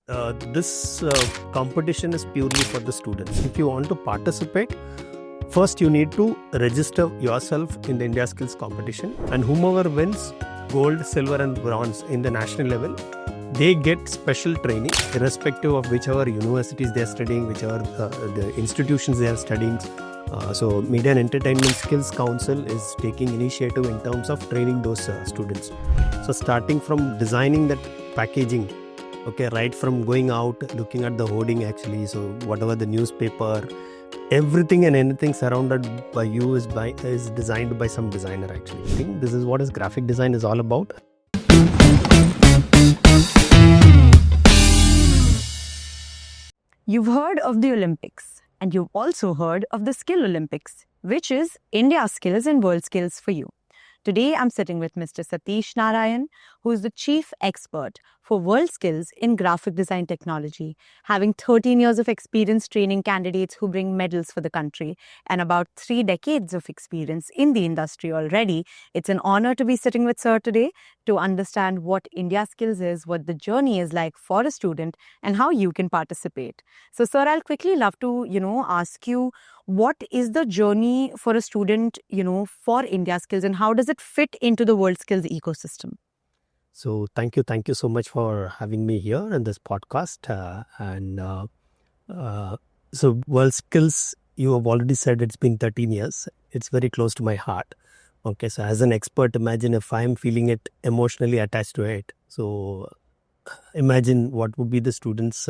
This competition is purely for the students. If you want to participate, first you need to register yourself in the IndiaSkills competition, and whomever wins gold, silver and bronze in the national level, they get special training irrespective of whichever universities they are studying, whichever the institutions they are studying. So Media and Entertainment Skills Council is taking initiative in terms of training those students. So starting from designing that packaging, okay, right from going out, looking at the hoarding actually, so whatever the newspaper, everything and anything surrounded by you is designed by some designer actually. I think this is what is graphic design is all about. You've heard of the Olympics, and you've also heard of the Skill Olympics, which is IndiaSkills and WorldSkills for you. Today, I'm sitting with Mr. Sathish Narayan, who is the Chief Expert for WorldSkills in graphic design technology, having 13 years of experience training candidates who bring medals for the country and about 3 decades of experience in the industry already. It's an honor to be sitting with Sir today to understand what IndiaSkills is, what the journey is like for a student, and how you can participate. So, Sir, I'll quickly love to, ask you, what is the journey for a student, for IndiaSkills, and how does it fit into the WorldSkills ecosystem? So thank you so much for having me here in this podcast. So WorldSkills, you have already said it's been 13 years. It's very close to my heart. Okay, so as an expert, imagine if I'm feeling it emotionally attached to it. So imagine what would be the student's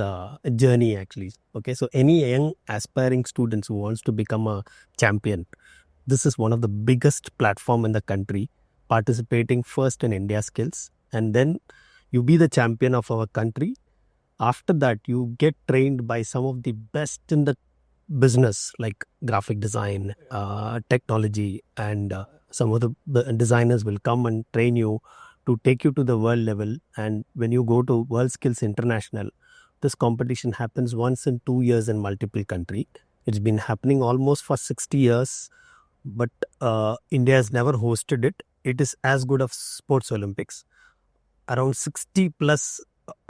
journey actually. Okay, so any young aspiring students who wants to become a champion, this is one of the biggest platform in the country, participating first in IndiaSkills, and then you be the champion of our country. After that, you get trained by some of the best in the business, like graphic design, technology, and some of the designers will come and train you to take you to the world level. And when you go to WorldSkills International, this competition happens once in 2 years in multiple countries. It's been happening almost for 60 years, but India has never hosted it. It is as good as Sports Olympics. Around 60 plus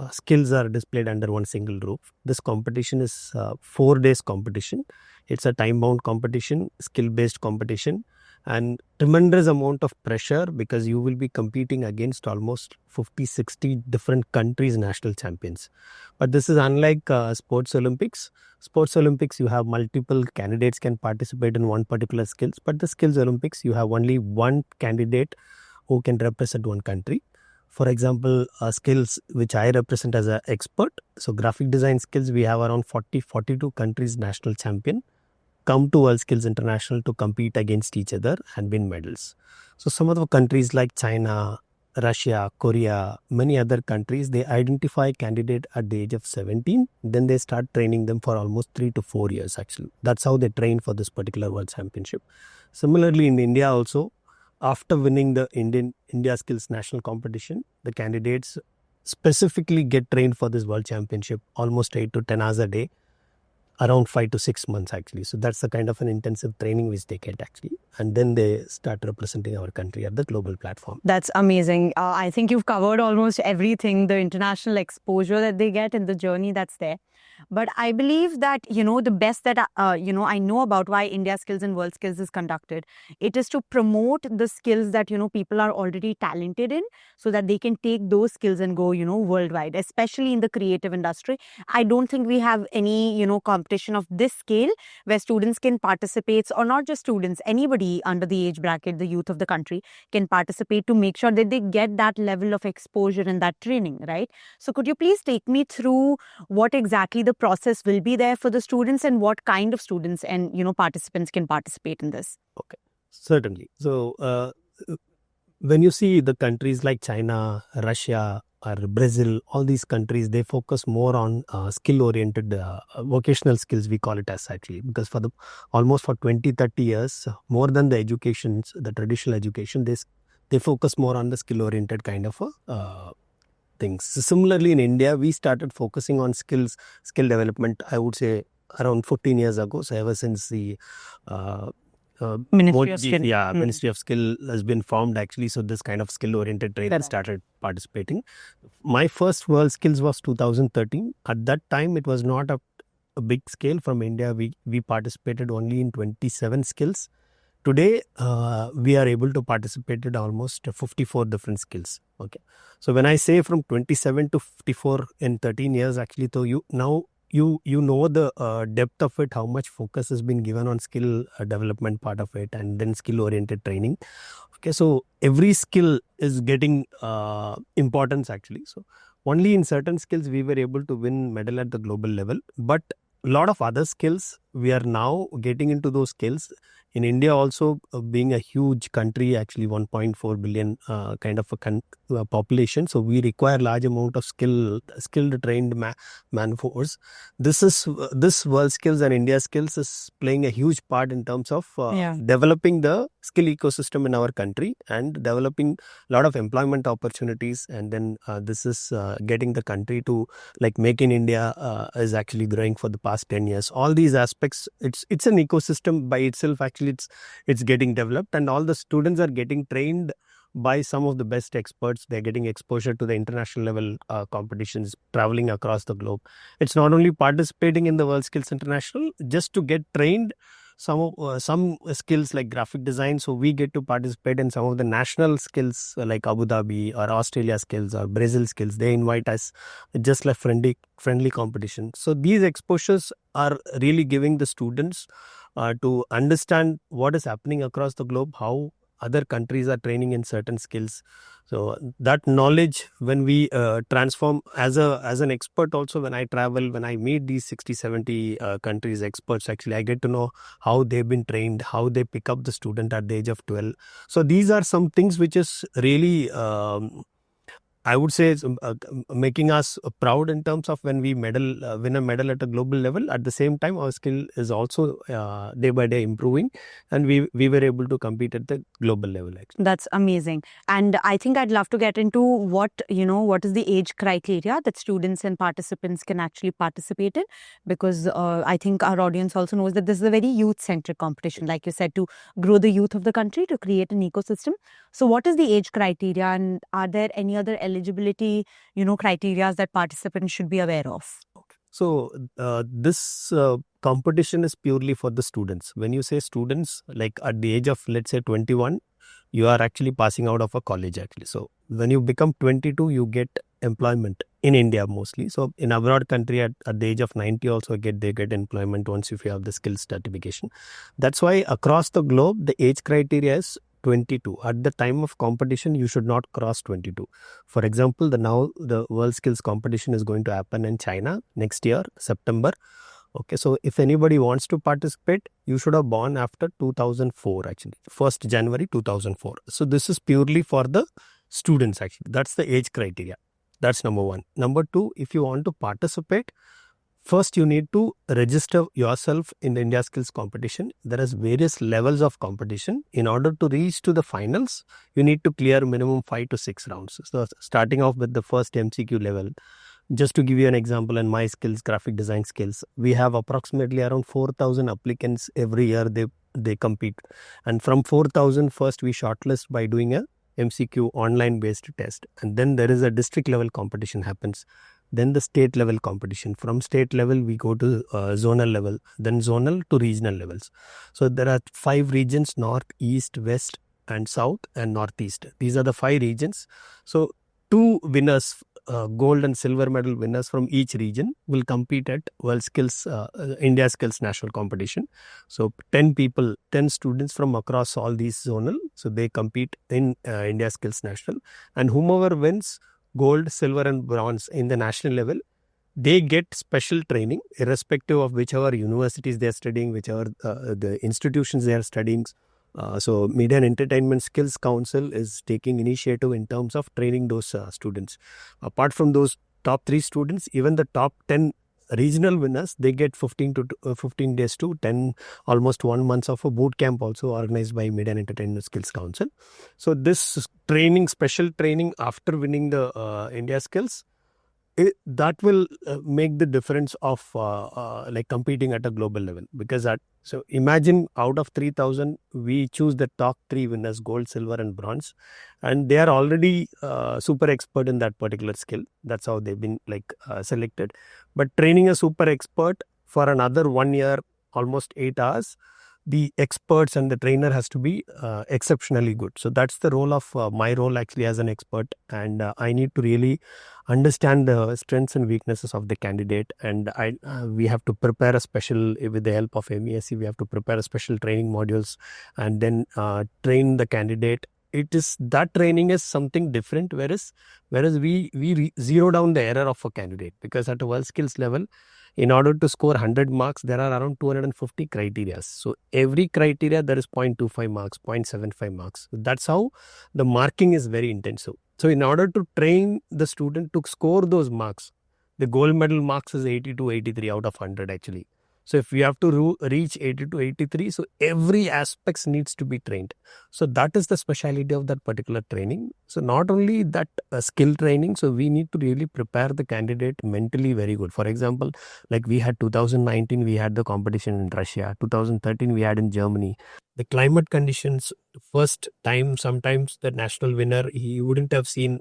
skills are displayed under one single roof. This competition is 4 days competition. It's a time-bound competition, skill-based competition, and tremendous amount of pressure because you will be competing against almost 50-60 different countries' national champions. But this is unlike Sports Olympics. Sports Olympics, you have multiple candidates can participate in one particular skills, but the Skills Olympics, you have only one candidate who can represent one country. For example, skills which I represent as an expert, so graphic design skills, we have around 42 countries national champion come to WorldSkills International to compete against each other and win medals. So some of the countries like China, Russia, Korea, many other countries, they identify candidate at the age of 17. Then they start training them for almost 3 to 4 years actually. That's how they train for this particular World Championship. Similarly, in India also, after winning the IndiaSkills national competition, the candidates specifically get trained for this World Championship almost 8 to 10 hours a day, around 5 to 6 months actually. So that's the kind of an intensive training which they get actually. And then they start representing our country at the global platform. That's amazing. I think you've covered almost everything, the international exposure that they get and the journey that's there. But I believe that, the best that, I know about why IndiaSkills and WorldSkills is conducted, it is to promote the skills that, people are already talented in so that they can take those skills and go, worldwide, especially in the creative industry. I don't think we have any, competition of this scale where students can participate, or not just students, anybody under the age bracket, the youth of the country can participate to make sure that they get that level of exposure and that training, right? So could you please take me through what exactly the process will be there for the students and what kind of students and, participants can participate in this? Okay, certainly. So when you see the countries like China, Russia, or Brazil, all these countries, they focus more on skill-oriented vocational skills, we call it as actually, because for almost for 20-30 years, more than the education, the traditional education, they focus more on the skill-oriented kind of things. So similarly, in India, we started focusing on skill development, I would say, around 14 years ago. So ever since the Ministry of Skill. Ministry of Skill has been formed actually. So this kind of skill-oriented training started participating. My first WorldSkills was 2013. At that time, it was not a big scale from India. We participated only in 27 skills. Today, we are able to participate in almost 54 different skills. Okay, so when I say from 27 to 54 in 13 years, actually, so you know the depth of it, how much focus has been given on skill development part of it, and then skill oriented training. Okay, so every skill is getting importance actually. So only in certain skills we were able to win medal at the global level, but a lot of other skills we are now getting into those skills. In India also, being a huge country, actually 1.4 billion kind of a population, so we require large amount of skilled trained man-force. This WorldSkills and IndiaSkills is playing a huge part in terms of developing the skill ecosystem in our country and developing a lot of employment opportunities. And then this is getting the country to, like, Make in India is actually growing for the past 10 years. All these aspects, it's an ecosystem by itself. Actually, it's getting developed, and all the students are getting trained by some of the best experts. They're getting exposure to the international level competitions, traveling across the globe. It's not only participating in the WorldSkills International just to get trained some skills like graphic design. So we get to participate in some of the national skills like Abu Dhabi or Australia skills or Brazil skills. They invite us just like friendly competition. So these exposures are really giving the students to understand what is happening across the globe, how other countries are training in certain skills. So that knowledge, when we transform as an expert also, when I travel, when I meet these 60-70 countries experts, actually I get to know how they've been trained, how they pick up the student at the age of 12. So these are some things which is really I would say making us proud in terms of when we win a medal at a global level. At the same time, our skill is also day by day improving, and we were able to compete at the global level. Actually, that's amazing. And I think I'd love to get into what is the age criteria that students and participants can actually participate in, because I think our audience also knows that this is a very youth-centric competition, like you said, to grow the youth of the country, to create an ecosystem. So what is the age criteria, and are there any other eligibility, criteria that participants should be aware of? So this competition is purely for the students. When you say students, like at the age of, let's say, 21, you are actually passing out of a college actually. So when you become 22, you get employment in India mostly. So in abroad country at the age of 90 also they get employment once if you have the skills certification. That's why across the globe, the age criteria is 22. At the time of competition, you should not cross 22. For example, the WorldSkills competition is going to happen in China next year, September. Okay, so if anybody wants to participate, you should have born after 2004 actually, 1st January 2004. So this is purely for the students actually. That's the age criteria. That's number one. Number two, if you want to participate, first, you need to register yourself in the IndiaSkills competition. There is various levels of competition. In order to reach to the finals, you need to clear minimum 5 to 6 rounds. So starting off with the first MCQ level, just to give you an example, in my skills, graphic design skills, we have approximately around 4,000 applicants every year. They compete. And from 4,000, first we shortlist by doing a MCQ online based test. And then there is a district level competition happens. Then the state level competition. From state level, we go to zonal level, then zonal to regional levels. So there are 5 regions: North, East, West, and South, and Northeast. These are the 5 regions. So 2 winners, gold and silver medal winners from each region will compete at WorldSkills, IndiaSkills national competition. So 10 students from across all these zonal. So they compete in IndiaSkills national, and whomever wins gold, silver and bronze in the national level, they get special training irrespective of whichever universities they are studying, whichever the institutions they are studying. So Media and Entertainment Skills Council is taking initiative in terms of training those students. Apart from those top 3 students, even the top 10 regional winners, they get 15 days to 10, almost 1 month of a boot camp also organized by Media and Entertainment Skills Council. So this training, special training after winning the IndiaSkills, that will make the difference of like competing at a global level, because so imagine out of 3,000 we choose the top 3 winners, gold, silver and bronze, and they are already super expert in that particular skill. That's how they've been like selected. But training a super expert for another 1 year, almost 8 hours, the experts and the trainer has to be exceptionally good. So that's the role of my role actually as an expert, and I need to really understand the strengths and weaknesses of the candidate, and we have to prepare a special, with the help of MESC, we have to prepare a special training modules and then train the candidate. It is that training is something different, whereas we zero down the error of a candidate, because at a WorldSkills level, in order to score 100 marks, there are around 250 criteria. So every criteria there is 0.25 marks, 0.75 marks. That's how the marking is very intensive. So in order to train the student to score those marks, the gold medal marks is 80 to 83 out of 100 actually. So if you have to reach 80 to 83, so every aspect needs to be trained. So that is the speciality of that particular training. So not only that skill training, so we need to really prepare the candidate mentally very good. For example, like we had 2019, we had the competition in Russia. 2013, we had in Germany. The climate conditions, first time, sometimes the national winner, he wouldn't have seen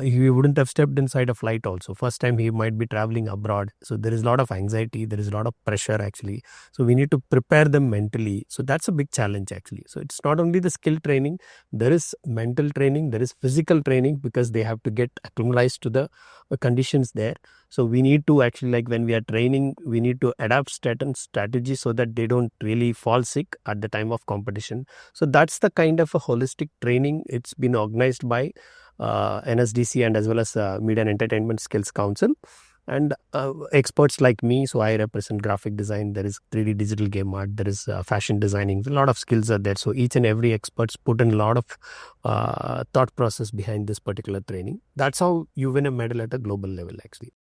he wouldn't have stepped inside a flight also. First time he might be traveling abroad. So there is a lot of anxiety, there is a lot of pressure actually. So we need to prepare them mentally. So that's a big challenge actually. So it's not only the skill training, there is mental training, there is physical training, because they have to get acclimatized to the conditions there. So we need to actually, like when we are training, we need to adapt certain strategies so that they don't really fall sick at the time of competition. So that's the kind of a holistic training. It's been organized by NSDC and as well as Media and Entertainment Skills Council, and experts like me. So I represent graphic design, there is 3D digital game art, there is fashion designing, a lot of skills are there. So each and every experts put in a lot of thought process behind this particular training. That's how you win a medal at a global level actually.